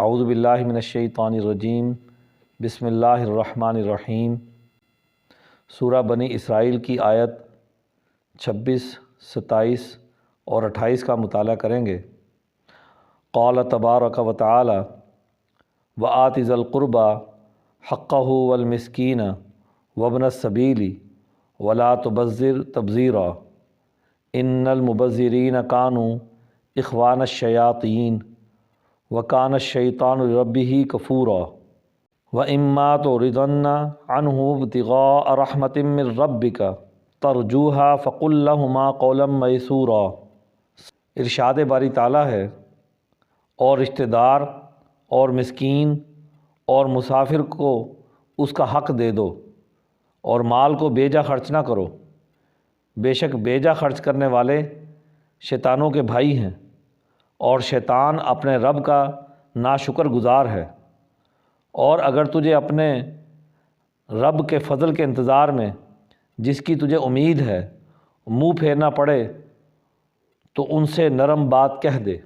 اعوذ باللہ من الشیطان الرجیم بسم اللہ الرحمن الرحیم۔ سورہ بنی اسرائیل کی آیت 26، 27 اور 28 کا مطالعہ کریں گے۔ قال تبارک و تعالی وآت ذی القربى حقہ والمسکین وابن السبیل ولا تبذر تبذیرا ان المبذرین کانوا اخوان الشیاطین وکان الشیطان لربہ کفورا وإما تعرضن عنہ ابتغاء رحمۃ من ربک ترجوها فقل لہما قولا میسورا۔ ارشاد باری تعالیٰ ہے، اور رشتہ دار اور مسکین اور مسافر کو اس کا حق دے دو، اور مال کو بیجا خرچ نہ کرو، بے شک بیجا خرچ کرنے والے شیطانوں کے بھائی ہیں، اور شیطان اپنے رب کا ناشکر گزار ہے۔ اور اگر تجھے اپنے رب کے فضل کے انتظار میں جس کی تجھے امید ہے منہ پھیرنا پڑے تو ان سے نرم بات کہہ دے۔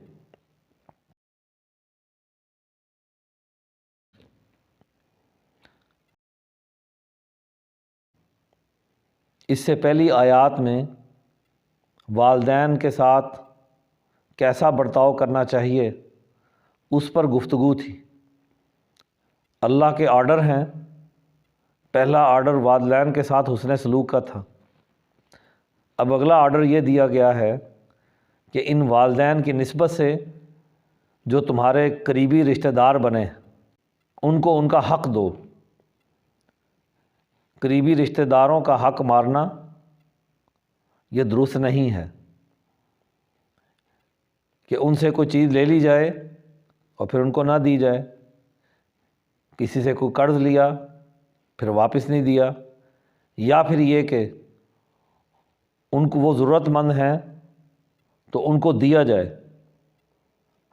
اس سے پہلی آیات میں والدین کے ساتھ کیسا برتاؤ کرنا چاہیے اس پر گفتگو تھی۔ اللہ کے آرڈر ہیں۔ پہلا آرڈر والدین کے ساتھ حسن سلوک کا تھا۔ اب اگلا آرڈر یہ دیا گیا ہے کہ ان والدین کی نسبت سے جو تمہارے قریبی رشتہ دار بنے ان کو ان کا حق دو۔ قریبی رشتہ داروں کا حق مارنا یہ درست نہیں ہے کہ ان سے کوئی چیز لے لی جائے اور پھر ان کو نہ دی جائے۔ کسی سے کوئی قرض لیا پھر واپس نہیں دیا، یا پھر یہ کہ ان کو وہ ضرورت مند ہیں تو ان کو دیا جائے۔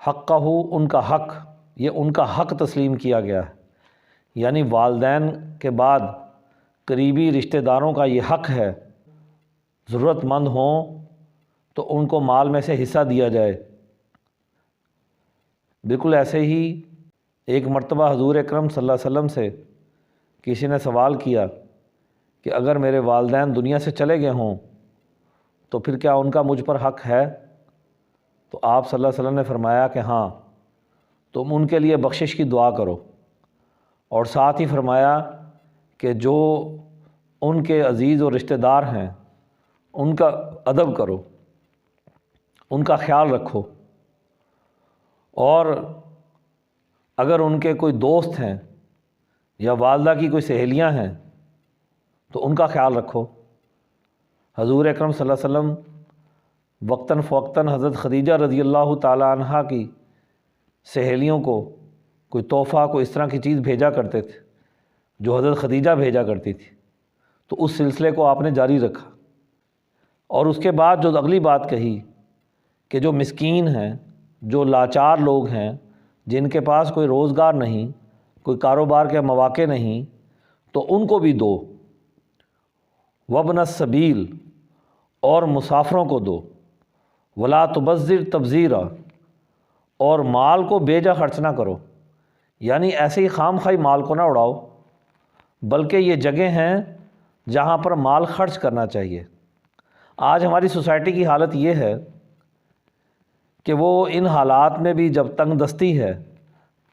حقہ، ان کا حق، یہ ان کا حق تسلیم کیا گیا ہے، یعنی والدین کے بعد قریبی رشتہ داروں کا یہ حق ہے، ضرورت مند ہوں تو ان کو مال میں سے حصہ دیا جائے۔ بالکل ایسے ہی ایک مرتبہ حضور اکرم صلی اللہ علیہ وسلم سے کسی نے سوال کیا کہ اگر میرے والدین دنیا سے چلے گئے ہوں تو پھر کیا ان کا مجھ پر حق ہے؟ تو آپ صلی اللہ علیہ وسلم نے فرمایا کہ ہاں، تم ان کے لیے بخشش کی دعا کرو، اور ساتھ ہی فرمایا کہ جو ان کے عزیز و رشتہ دار ہیں ان کا ادب کرو، ان کا خیال رکھو، اور اگر ان کے کوئی دوست ہیں یا والدہ کی کوئی سہیلیاں ہیں تو ان کا خیال رکھو۔ حضور اکرم صلی اللہ علیہ وسلم وقتاً فوقتاً حضرت خدیجہ رضی اللہ تعالی عنہا کی سہیلیوں کو کوئی تحفہ، کوئی اس طرح کی چیز بھیجا کرتے تھے جو حضرت خدیجہ بھیجا کرتی تھی، تو اس سلسلے کو آپ نے جاری رکھا۔ اور اس کے بعد جو اگلی بات کہی کہ جو مسکین ہیں، جو لاچار لوگ ہیں، جن کے پاس کوئی روزگار نہیں، کوئی کاروبار کے مواقع نہیں، تو ان کو بھی دو۔ وابن السبیل، اور مسافروں کو دو۔ ولا تبذر تبذیرا، اور مال کو بیجا خرچ نہ کرو، یعنی ایسے ہی خام خواہ مال کو نہ اڑاؤ، بلکہ یہ جگہ ہیں جہاں پر مال خرچ کرنا چاہیے۔ آج ہماری سوسائٹی کی حالت یہ ہے کہ وہ ان حالات میں بھی جب تنگ دستی ہے،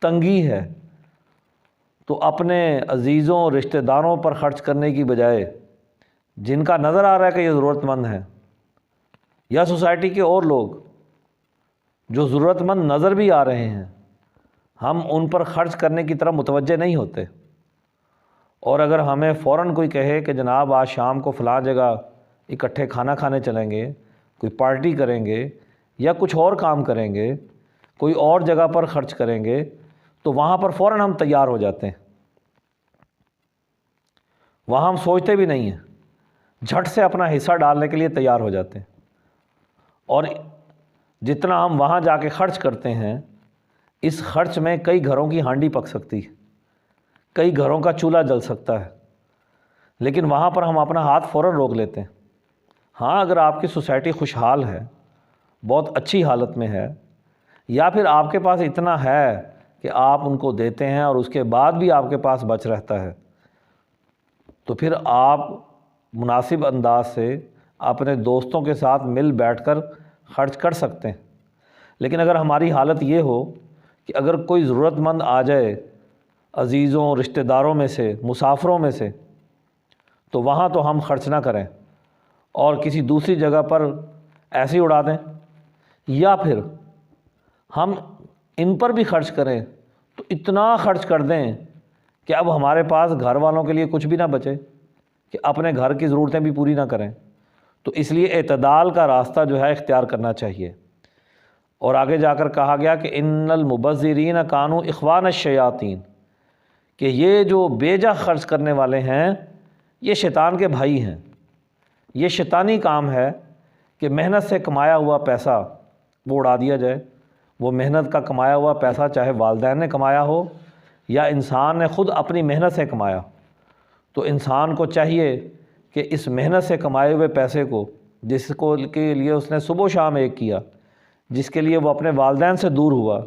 تنگی ہے، تو اپنے عزیزوں رشتہ داروں پر خرچ کرنے کی بجائے جن کا نظر آ رہا ہے کہ یہ ضرورت مند ہیں، یا سوسائٹی کے اور لوگ جو ضرورت مند نظر بھی آ رہے ہیں، ہم ان پر خرچ کرنے کی طرف متوجہ نہیں ہوتے۔ اور اگر ہمیں فوراً کوئی کہے کہ جناب آج شام کو فلاں جگہ اکٹھے کھانا کھانے چلیں گے، کوئی پارٹی کریں گے یا کچھ اور کام کریں گے، کوئی اور جگہ پر خرچ کریں گے، تو وہاں پر فوراً ہم تیار ہو جاتے ہیں۔ وہاں ہم سوچتے بھی نہیں ہیں، جھٹ سے اپنا حصہ ڈالنے کے لیے تیار ہو جاتے ہیں۔ اور جتنا ہم وہاں جا کے خرچ کرتے ہیں، اس خرچ میں کئی گھروں کی ہانڈی پک سکتی ہے، کئی گھروں کا چولہا جل سکتا ہے، لیکن وہاں پر ہم اپنا ہاتھ فوراً روک لیتے ہیں۔ ہاں، اگر آپ کی سوسائٹی خوشحال ہے، بہت اچھی حالت میں ہے، یا پھر آپ کے پاس اتنا ہے کہ آپ ان کو دیتے ہیں اور اس کے بعد بھی آپ کے پاس بچ رہتا ہے، تو پھر آپ مناسب انداز سے اپنے دوستوں کے ساتھ مل بیٹھ کر خرچ کر سکتے ہیں۔ لیکن اگر ہماری حالت یہ ہو کہ اگر کوئی ضرورت مند آ جائے عزیزوں، رشتہ داروں میں سے، مسافروں میں سے، تو وہاں تو ہم خرچ نہ کریں اور کسی دوسری جگہ پر ایسے ہی اڑا دیں، یا پھر ہم ان پر بھی خرچ کریں تو اتنا خرچ کر دیں کہ اب ہمارے پاس گھر والوں کے لیے کچھ بھی نہ بچے، کہ اپنے گھر کی ضرورتیں بھی پوری نہ کریں۔ تو اس لیے اعتدال کا راستہ جو ہے اختیار کرنا چاہیے۔ اور آگے جا کر کہا گیا کہ ان المبذرین کانوا اخوان الشیاطین، کہ یہ جو بے جا خرچ کرنے والے ہیں یہ شیطان کے بھائی ہیں۔ یہ شیطانی کام ہے کہ محنت سے کمایا ہوا پیسہ وہ اڑا دیا جائے۔ وہ محنت کا کمایا ہوا پیسہ چاہے والدین نے کمایا ہو یا انسان نے خود اپنی محنت سے کمایا، تو انسان کو چاہیے کہ اس محنت سے کمائے ہوئے پیسے کو، جس کو کے لیے اس نے صبح و شام ایک کیا، جس کے لیے وہ اپنے والدین سے دور ہوا،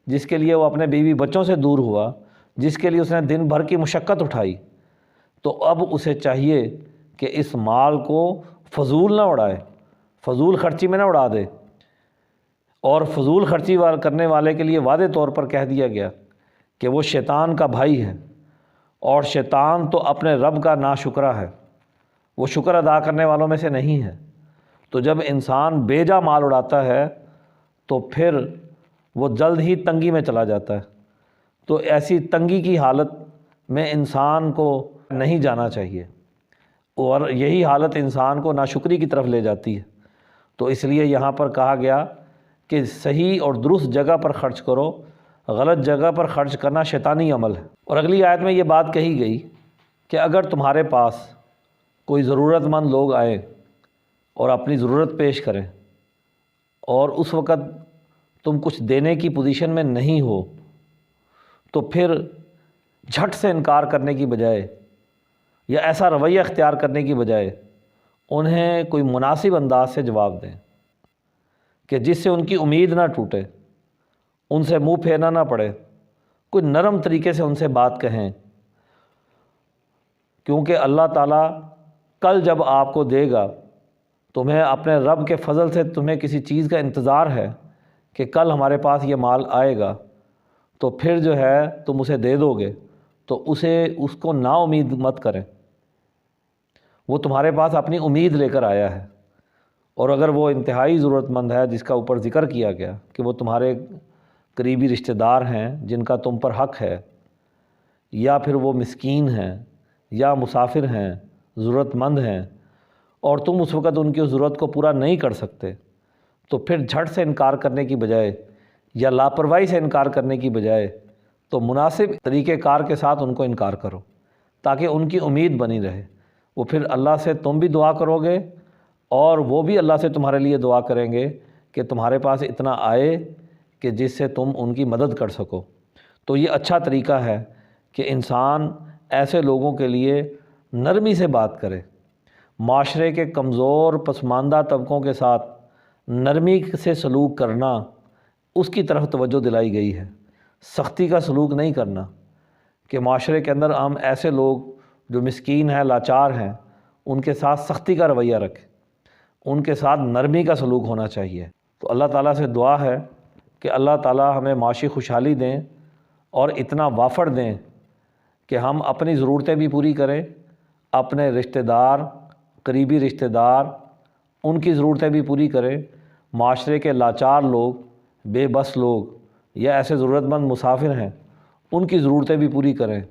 جس کے لیے وہ اپنے بیوی بچوں سے دور ہوا، جس کے لیے اس نے دن بھر کی مشقت اٹھائی، تو اب اسے چاہیے کہ اس مال کو فضول نہ اڑائے، فضول خرچی میں نہ اڑا دے۔ اور فضول خرچی کرنے والے کے لیے واضح طور پر کہہ دیا گیا کہ وہ شیطان کا بھائی ہے، اور شیطان تو اپنے رب کا ناشکرہ ہے، وہ شکر ادا کرنے والوں میں سے نہیں ہے۔ تو جب انسان بے جا مال اڑاتا ہے تو پھر وہ جلد ہی تنگی میں چلا جاتا ہے۔ تو ایسی تنگی کی حالت میں انسان کو نہیں جانا چاہیے، اور یہی حالت انسان کو ناشکری کی طرف لے جاتی ہے۔ تو اس لیے یہاں پر کہا گیا کہ صحیح اور درست جگہ پر خرچ کرو، غلط جگہ پر خرچ کرنا شیطانی عمل ہے۔ اور اگلی آیت میں یہ بات کہی گئی کہ اگر تمہارے پاس کوئی ضرورت مند لوگ آئیں اور اپنی ضرورت پیش کریں، اور اس وقت تم کچھ دینے کی پوزیشن میں نہیں ہو، تو پھر جھٹ سے انکار کرنے کی بجائے یا ایسا رویہ اختیار کرنے کی بجائے انہیں کوئی مناسب انداز سے جواب دیں کہ جس سے ان کی امید نہ ٹوٹے، ان سے منہ پھیرنا نہ پڑے، کوئی نرم طریقے سے ان سے بات کہیں، کیونکہ اللہ تعالیٰ کل جب آپ کو دے گا، تمہیں اپنے رب کے فضل سے تمہیں کسی چیز کا انتظار ہے کہ کل ہمارے پاس یہ مال آئے گا، تو پھر جو ہے تم اسے دے دو گے، تو اس کو نا امید مت کریں۔ وہ تمہارے پاس اپنی امید لے کر آیا ہے، اور اگر وہ انتہائی ضرورت مند ہے جس کا اوپر ذکر کیا گیا کہ وہ تمہارے قریبی رشتہ دار ہیں جن کا تم پر حق ہے، یا پھر وہ مسکین ہیں یا مسافر ہیں، ضرورت مند ہیں، اور تم اس وقت ان کی ضرورت کو پورا نہیں کر سکتے، تو پھر جھٹ سے انکار کرنے کی بجائے یا لاپرواہی سے انکار کرنے کی بجائے تو مناسب طریقہ کار کے ساتھ ان کو انکار کرو، تاکہ ان کی امید بنی رہے۔ وہ پھر اللہ سے تم بھی دعا کرو گے اور وہ بھی اللہ سے تمہارے لیے دعا کریں گے کہ تمہارے پاس اتنا آئے کہ جس سے تم ان کی مدد کر سکو۔ تو یہ اچھا طریقہ ہے کہ انسان ایسے لوگوں کے لیے نرمی سے بات کرے۔ معاشرے کے کمزور پسماندہ طبقوں کے ساتھ نرمی سے سلوک کرنا، اس کی طرف توجہ دلائی گئی ہے، سختی کا سلوک نہیں کرنا، کہ معاشرے کے اندر ہم ایسے لوگ جو مسکین ہیں، لاچار ہیں، ان کے ساتھ سختی کا رویہ رکھیں، ان کے ساتھ نرمی کا سلوک ہونا چاہیے۔ تو اللہ تعالیٰ سے دعا ہے کہ اللہ تعالیٰ ہمیں معاشی خوشحالی دیں اور اتنا وافر دیں کہ ہم اپنی ضرورتیں بھی پوری کریں، اپنے رشتہ دار، قریبی رشتہ دار، ان کی ضرورتیں بھی پوری کریں، معاشرے کے لاچار لوگ، بے بس لوگ یا ایسے ضرورت مند مسافر ہیں، ان کی ضرورتیں بھی پوری کریں۔